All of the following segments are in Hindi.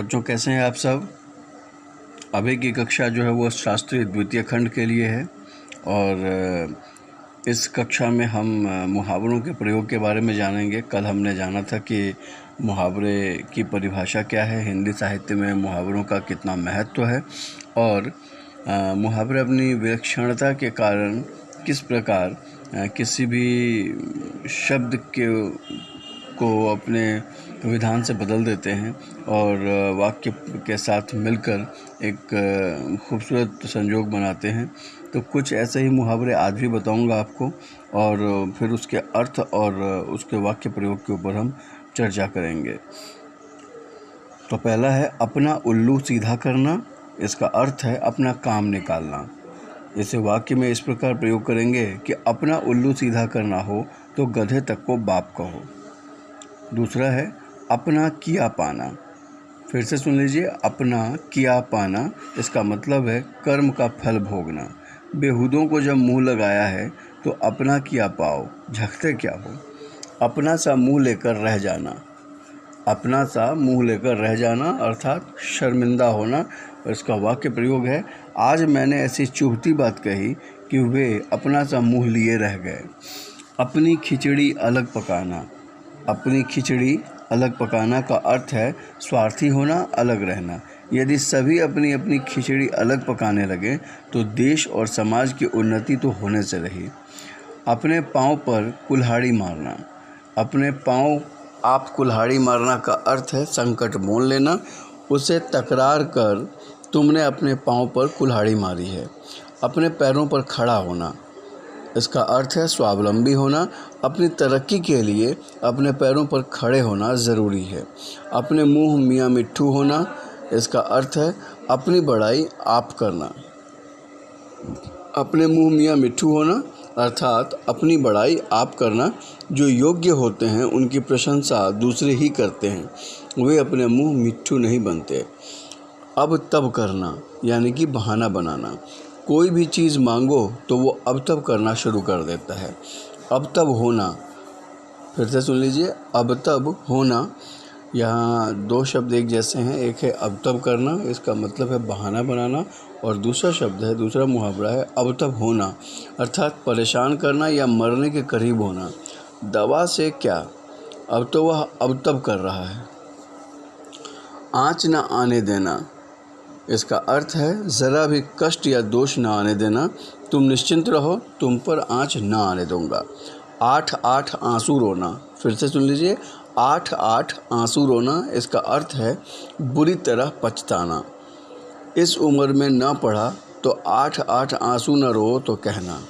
बच्चों कैसे हैं आप सब। अभी की कक्षा जो है वो शास्त्रीय द्वितीय खंड के लिए है और इस कक्षा में हम मुहावरों के प्रयोग के बारे में जानेंगे। कल हमने जाना था कि मुहावरे की परिभाषा क्या है, हिंदी साहित्य में मुहावरों का कितना महत्व है और मुहावरे अपनी विलक्षणता के कारण किस प्रकार किसी भी शब्द को अपने विधान से बदल देते हैं और वाक्य के साथ मिलकर एक खूबसूरत संयोग बनाते हैं। तो कुछ ऐसे ही मुहावरे आज भी बताऊंगा आपको और फिर उसके अर्थ और उसके वाक्य प्रयोग के ऊपर हम चर्चा करेंगे। तो पहला है अपना उल्लू सीधा करना। इसका अर्थ है अपना काम निकालना। इसे वाक्य में इस प्रकार प्रयोग करेंगे कि अपना उल्लू सीधा करना हो तो गधे तक को बाप कहो। दूसरा है अपना किया पाना। फिर से सुन लीजिए, अपना किया पाना। इसका मतलब है कर्म का फल भोगना। बेहूदों को जब मुंह लगाया है तो अपना किया पाओ, झकते क्या हो। अपना सा मुंह लेकर रह जाना। अपना सा मुंह लेकर रह जाना अर्थात शर्मिंदा होना। इसका वाक्य प्रयोग है आज मैंने ऐसी चुभती बात कही कि वे अपना सा मुंह लिए रह गए। अपनी खिचड़ी अलग पकाना। अपनी खिचड़ी अलग पकाना का अर्थ है स्वार्थी होना, अलग रहना। यदि सभी अपनी अपनी खिचड़ी अलग पकाने लगे तो देश और समाज की उन्नति तो होने से रही। अपने पाँव पर कुल्हाड़ी मारना। अपने पाँव आप कुल्हाड़ी मारना का अर्थ है संकट मोल लेना। उसे तकरार कर तुमने अपने पाँव पर कुल्हाड़ी मारी है। अपने पैरों पर खड़ा होना। इसका अर्थ है स्वावलंबी होना। अपनी तरक्की के लिए अपने पैरों पर खड़े होना ज़रूरी है। अपने मुंह मियाँ मिट्ठू होना। इसका अर्थ है अपनी बड़ाई आप करना। अपने मुंह मियाँ मिट्ठू होना अर्थात अपनी बड़ाई आप करना। जो योग्य होते हैं उनकी प्रशंसा दूसरे ही करते हैं, वे अपने मुंह मिट्ठू नहीं बनते। अब तब करना यानी कि बहाना बनाना। कोई भी चीज़ मांगो तो वो अब तब करना शुरू कर देता है। अब तब होना। फिर से सुन लीजिए, अब तब होना। यहाँ दो शब्द एक जैसे हैं। एक है अब तब करना, इसका मतलब है बहाना बनाना, और दूसरा शब्द है, दूसरा मुहावरा है अब तब होना अर्थात परेशान करना या मरने के करीब होना। दवा से क्या, अब तो वह अब तब कर रहा है। आँच न आने देना। इसका अर्थ है ज़रा भी कष्ट या दोष न आने देना। तुम निश्चिंत रहो, तुम पर आँच न आने दूंगा। 8-8 आंसू रोना। फिर से सुन लीजिए, 8-8 आंसू रोना। इसका अर्थ है बुरी तरह पछताना। इस उम्र में न पढ़ा तो 8-8 आंसू न रो तो कहना।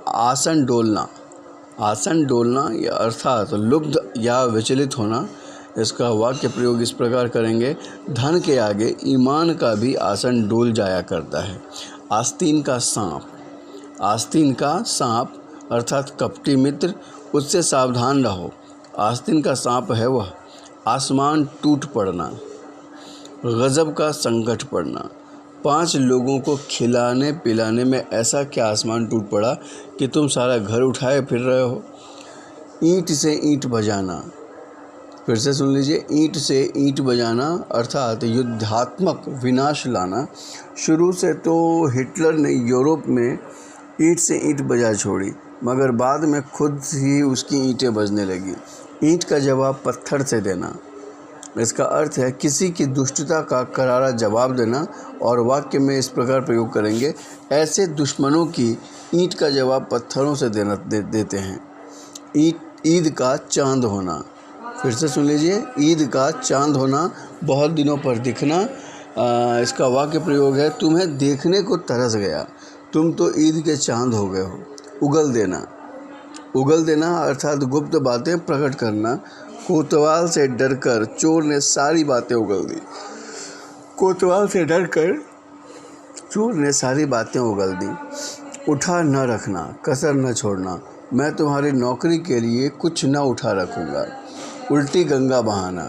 आसन डोलना। आसन डोलना या अर्थात लुब्ध या विचलित होना। इसका वाक्य प्रयोग इस प्रकार करेंगे, धन के आगे ईमान का भी आसन डोल जाया करता है। आस्तीन का सांप। आस्तीन का सांप अर्थात कपटी मित्र, उससे सावधान रहो। आस्तीन का सांप है वह। आसमान टूट पड़ना। गज़ब का संकट पड़ना। 5 लोगों को खिलाने पिलाने में ऐसा क्या आसमान टूट पड़ा कि तुम सारा घर उठाए फिर रहे हो। ईंट से ईंट बजाना। फिर से सुन लीजिए, ईंट से ईंट बजाना अर्थात युद्धात्मक विनाश लाना। शुरू से तो हिटलर ने यूरोप में ईंट से ईंट बजा छोड़ी, मगर बाद में खुद ही उसकी ईंटें बजने लगी। ईंट का जवाब पत्थर से देना। इसका अर्थ है किसी की दुष्टता का करारा जवाब देना। और वाक्य में इस प्रकार प्रयोग करेंगे, ऐसे दुश्मनों की ईंट का जवाब पत्थरों से देते हैं। ईद का चांद होना। फिर से सुन लीजिए, ईद का चांद होना, बहुत दिनों पर दिखना। इसका वाक्य प्रयोग है तुम्हें देखने को तरस गया, तुम तो ईद के चांद हो गए हो। उगल देना। उगल देना अर्थात गुप्त बातें प्रकट करना। कोतवाल से डरकर चोर ने सारी बातें उगल दी। कोतवाल से डरकर चोर ने सारी बातें उगल दी। उठा न रखना, कसर न छोड़ना। मैं तुम्हारी नौकरी के लिए कुछ न उठा रखूँगा। उल्टी गंगा बहाना।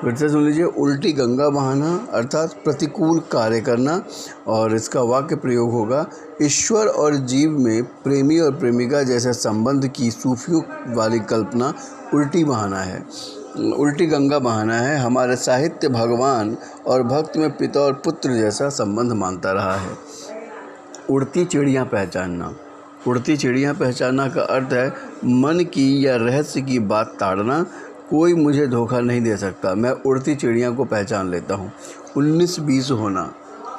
फिर से सुन लीजिए, उल्टी गंगा बहाना अर्थात प्रतिकूल कार्य करना। और इसका वाक्य प्रयोग होगा, ईश्वर और जीव में प्रेमी और प्रेमिका जैसे संबंध की सूफियों वाली कल्पना उल्टी बहाना है। उल्टी गंगा बहाना है। हमारे साहित्य भगवान और भक्त में पिता और पुत्र जैसा संबंध मानता रहा है। उड़ती चिड़ियाँ पहचानना। उड़ती चिड़ियाँ पहचानना का अर्थ है मन की या रहस्य की बात ताड़ना। कोई मुझे धोखा नहीं दे सकता, मैं उड़ती चिड़िया को पहचान लेता हूँ। 19-20 होना,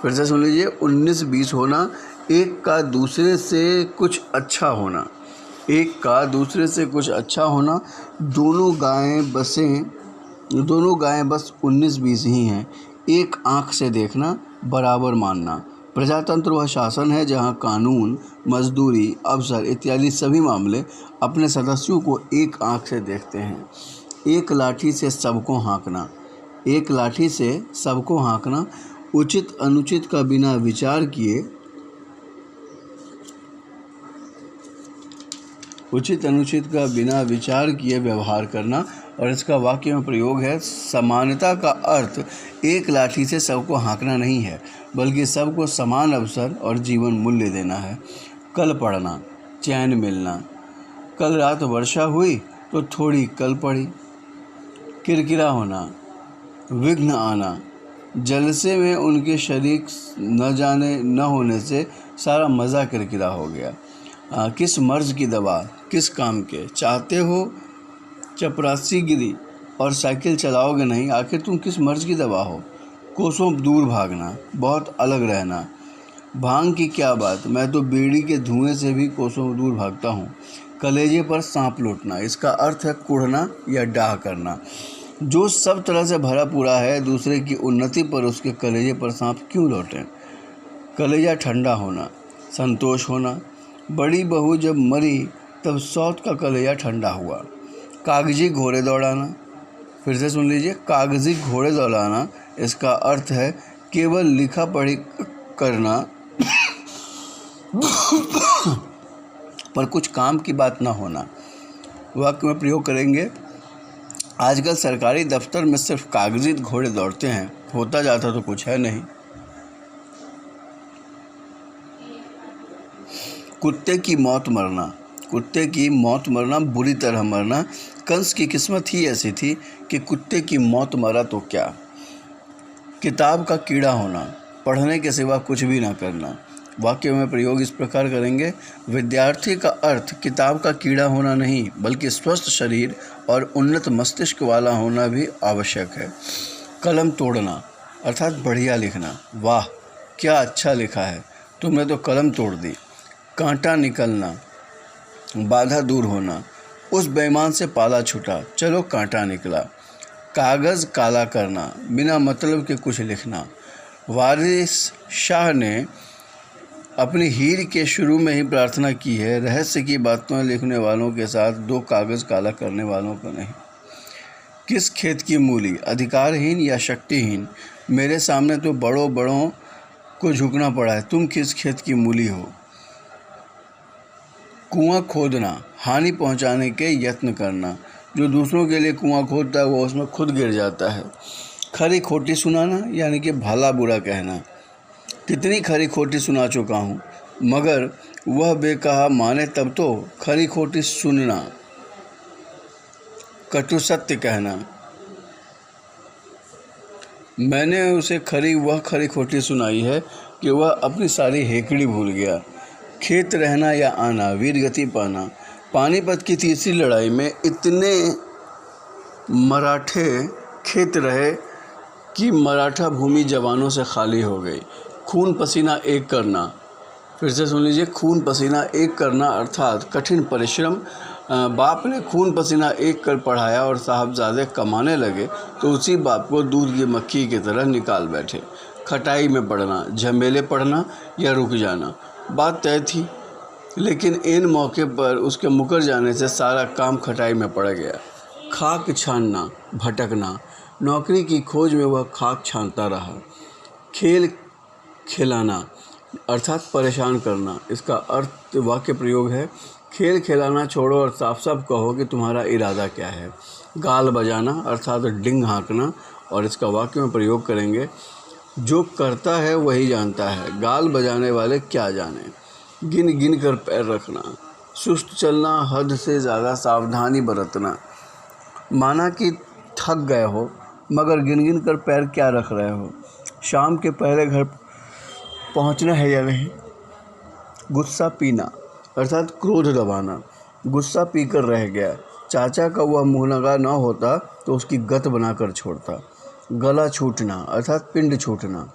फिर से सुन लीजिए, 19-20 होना, एक का दूसरे से कुछ अच्छा होना। एक का दूसरे से कुछ अच्छा होना। दोनों गायें बस 19-20 ही हैं। एक आँख से देखना, बराबर मानना। प्रजातंत्र वह शासन है जहाँ कानून, मजदूरी, अवसर इत्यादि सभी मामले अपने सदस्यों को एक आँख से देखते हैं। एक लाठी से सबको हाँकना। एक लाठी से सबको हाँकना, उचित अनुचित का बिना विचार किए व्यवहार करना। और इसका वाक्य में प्रयोग है, समानता का अर्थ एक लाठी से सबको हाँकना नहीं है, बल्कि सबको समान अवसर और जीवन मूल्य देना है। कल पड़ना, चैन मिलना। कल रात वर्षा हुई तो थोड़ी कल पड़ी। किरकिरा होना, विघ्न आना। जलसे में उनके शरीक न होने से सारा मज़ा किरकिरा हो गया। किस मर्ज की दवा, किस काम के। चाहते हो चपरासी गिरी और साइकिल चलाओगे नहीं, आखिर तुम किस मर्ज की दवा हो। कोसों दूर भागना, बहुत अलग रहना। भांग की क्या बात, मैं तो बीड़ी के धुएं से भी कोसों दूर भागता हूँ। कलेजे पर सांप लौटना, इसका अर्थ है कुढ़ना या डाह करना। जो सब तरह से भरा पूरा है, दूसरे की उन्नति पर उसके कलेजे पर सांप क्यों लौटें। कलेजा ठंडा होना, संतोष होना। बड़ी बहू जब मरी तब सौत का कलेजा ठंडा हुआ। कागजी घोड़े दौड़ाना, फिर से सुन लीजिए, कागजी घोड़े दौड़ाना, इसका अर्थ है केवल लिखा पढ़ी करना पर कुछ काम की बात ना होना। वाक्य में प्रयोग करेंगे, आजकल सरकारी दफ्तर में सिर्फ कागजी घोड़े दौड़ते हैं, होता जाता तो कुछ है नहीं। कुत्ते की मौत मरना। कुत्ते की मौत मरना, बुरी तरह मरना। कंस की किस्मत ही ऐसी थी कि कुत्ते की मौत मरा तो क्या। किताब का कीड़ा होना, पढ़ने के सिवा कुछ भी ना करना। वाक्य में प्रयोग इस प्रकार करेंगे, विद्यार्थी का अर्थ किताब का कीड़ा होना नहीं, बल्कि स्वस्थ शरीर और उन्नत मस्तिष्क वाला होना भी आवश्यक है। कलम तोड़ना अर्थात बढ़िया लिखना, वाह क्या अच्छा लिखा है, तुमने तो कलम तोड़ दी। कांटा निकलना, बाधा दूर होना, उस बेईमान से पाला छूटा, चलो कांटा निकला। कागज़ काला करना, बिना मतलब के कुछ लिखना। वारिस शाह ने अपनी हीर के शुरू में ही प्रार्थना की है, रहस्य की बातों लिखने वालों के साथ, दो कागज़ काला करने वालों को नहीं। किस खेत की मूली, अधिकारहीन या शक्तिहीन। मेरे सामने तो बड़ों को झुकना पड़ा है, तुम किस खेत की मूली हो। कुआं खोदना, हानि पहुंचाने के यत्न करना। जो दूसरों के लिए कुआं खोदता है वो उसमें खुद गिर जाता है। खरी खोटी सुनाना यानी कि भला बुरा कहना। कितनी खरी खोटी सुना चुका हूँ, मगर वह बेकहा माने तब तो। खरी खोटी सुनना, कटु सत्य कहना। मैंने उसे वह खरी खोटी सुनाई है कि वह अपनी सारी हेकड़ी भूल गया। खेत रहना या आना, वीर गति पाना। पानीपत की तीसरी लड़ाई में इतने मराठे खेत रहे कि मराठा भूमि जवानों से खाली हो गई। खून पसीना एक करना, फिर से सुन लीजिए, खून पसीना एक करना अर्थात कठिन परिश्रम। बाप ने खून पसीना एक कर पढ़ाया और साहबजादे कमाने लगे तो उसी बाप को दूध की मक्खी की तरह निकाल बैठे। खटाई में पड़ना, झमेले पड़ना या रुक जाना। बात तय थी, लेकिन इन मौके पर उसके मुकर जाने से सारा काम खटाई में पड़ गया। खाक छानना, भटकना। नौकरी की खोज में वह खाक छानता रहा। खेल खिलाना अर्थात परेशान करना। इसका अर्थ वाक्य प्रयोग है, खेल खिलाना छोड़ो और साफ साफ कहो कि तुम्हारा इरादा क्या है। गाल बजाना अर्थात डिंग हाँकना, और इसका वाक्य में प्रयोग करेंगे, जो करता है वही जानता है, गाल बजाने वाले क्या जाने। गिन गिन कर पैर रखना। सुस्त चलना, हद से ज़्यादा सावधानी बरतना। माना कि थक गए हो मगर गिन गिन कर पैर क्या रख रहे हो। शाम के पहले घर पहुंचना है या नहीं। गुस्सा पीना अर्थात क्रोध दबाना। गुस्सा पीकर रह गया। चाचा का वह मुँहलगा न होता तो उसकी गत बनाकर छोड़ता। गला छूटना अर्थात पिंड छूटना।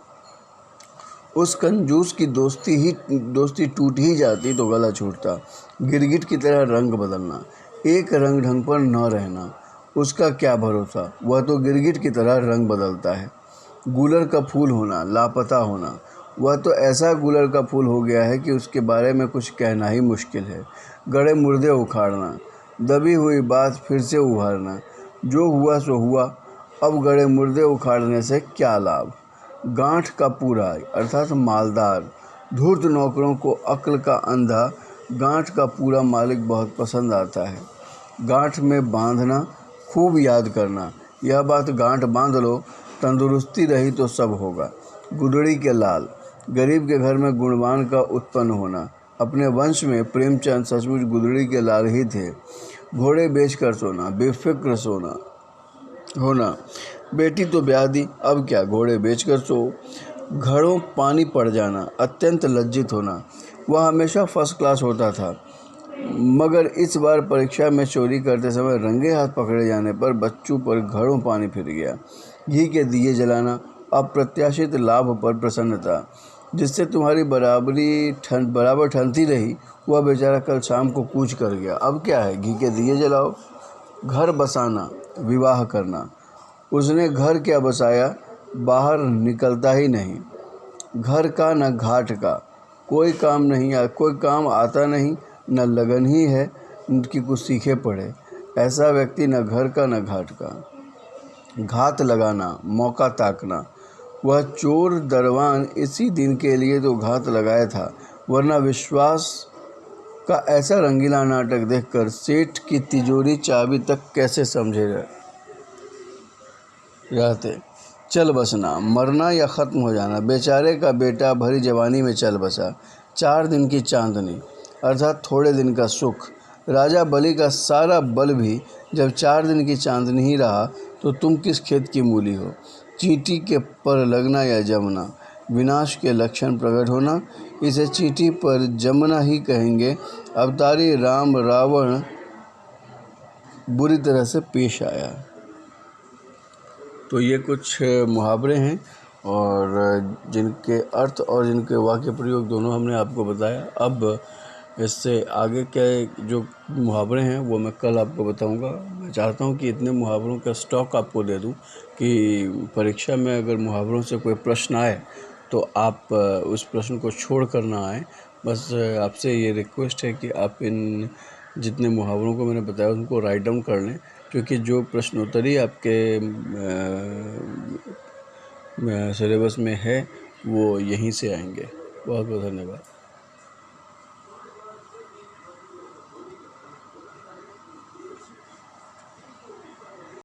उस कंजूस की दोस्ती टूट ही जाती तो गला छूटता। गिरगिट की तरह रंग बदलना। एक रंग ढंग पर न रहना। उसका क्या भरोसा, वह तो गिरगिट की तरह रंग बदलता है। गूलर का फूल होना, लापता होना। वह तो ऐसा गूलर का फूल हो गया है कि उसके बारे में कुछ कहना ही मुश्किल है। गड़े मुर्दे उखाड़ना। दबी हुई बात फिर से उभारना। जो हुआ सो हुआ, अब गड़े मुर्दे उखाड़ने से क्या लाभ। गांठ का पूरा अर्थात मालदार। धूर्त नौकरों को अक्ल का अंधा गांठ का पूरा मालिक बहुत पसंद आता है। गांठ में बांधना, खूब याद करना। यह बात गांठ बांध लो, तंदुरुस्ती रही तो सब होगा। गुदड़ी के लाल। गरीब के घर में गुणवान का उत्पन्न होना। अपने वंश में प्रेमचंद सचमुच गुदड़ी के लाल ही थे। घोड़े बेचकर सोना, बेफिक्र सोना होना। बेटी तो ब्याह दी, अब क्या घोड़े बेचकर सो। घड़ों पानी पड़ जाना, अत्यंत लज्जित होना। वह हमेशा फर्स्ट क्लास होता था मगर इस बार परीक्षा में चोरी करते समय रंगे हाथ पकड़े जाने पर बच्चों पर घड़ों पानी फिर गया। घी के दिए जलाना, अप्रत्याशित लाभ पर प्रसन्नता। जिससे तुम्हारी बराबर ठनती रही वह बेचारा कल शाम को कूच कर गया। अब क्या है, घी के दिए जलाओ। घर बसाना, विवाह करना। उसने घर क्या बसाया, बाहर निकलता ही नहीं। घर का न घाट का, कोई काम आता नहीं, न लगन ही है कि कुछ सीखे पड़े। ऐसा व्यक्ति न घर का न घाट का। घात लगाना, मौका ताकना। वह चोर दरवान इसी दिन के लिए तो घात लगाया था, वरना विश्वास का ऐसा रंगीला नाटक देखकर सेठ की तिजोरी चाबी तक कैसे समझे रहते। चल बसना, मरना या ख़त्म हो जाना। बेचारे का बेटा भरी जवानी में चल बसा। 4 दिन की चांदनी अर्थात थोड़े दिन का सुख। राजा बलि का सारा बल भी जब 4 दिन की चांदनी ही रहा तो तुम किस खेत की मूली हो। चींटी के पर लगना या जमना, विनाश के लक्षण प्रकट होना। इसे चींटी पर जमना ही कहेंगे। अवतारी राम रावण बुरी तरह से पेश आया। तो ये कुछ मुहावरे हैं और जिनके अर्थ और जिनके वाक्य प्रयोग दोनों हमने आपको बताया। अब इससे आगे के जो मुहावरे हैं वो मैं कल आपको बताऊंगा। मैं चाहता हूं कि इतने मुहावरों का स्टॉक आपको दे दूं कि परीक्षा में अगर मुहावरों से कोई प्रश्न आए तो आप उस प्रश्न को छोड़ कर ना आए। बस आपसे ये रिक्वेस्ट है कि आप इन जितने मुहावरों को मैंने बताया उनको राइट डाउन कर लें, क्योंकि जो प्रश्नोत्तरी आपके सिलेबस में है वो यहीं से आएंगे। बहुत बहुत धन्यवाद।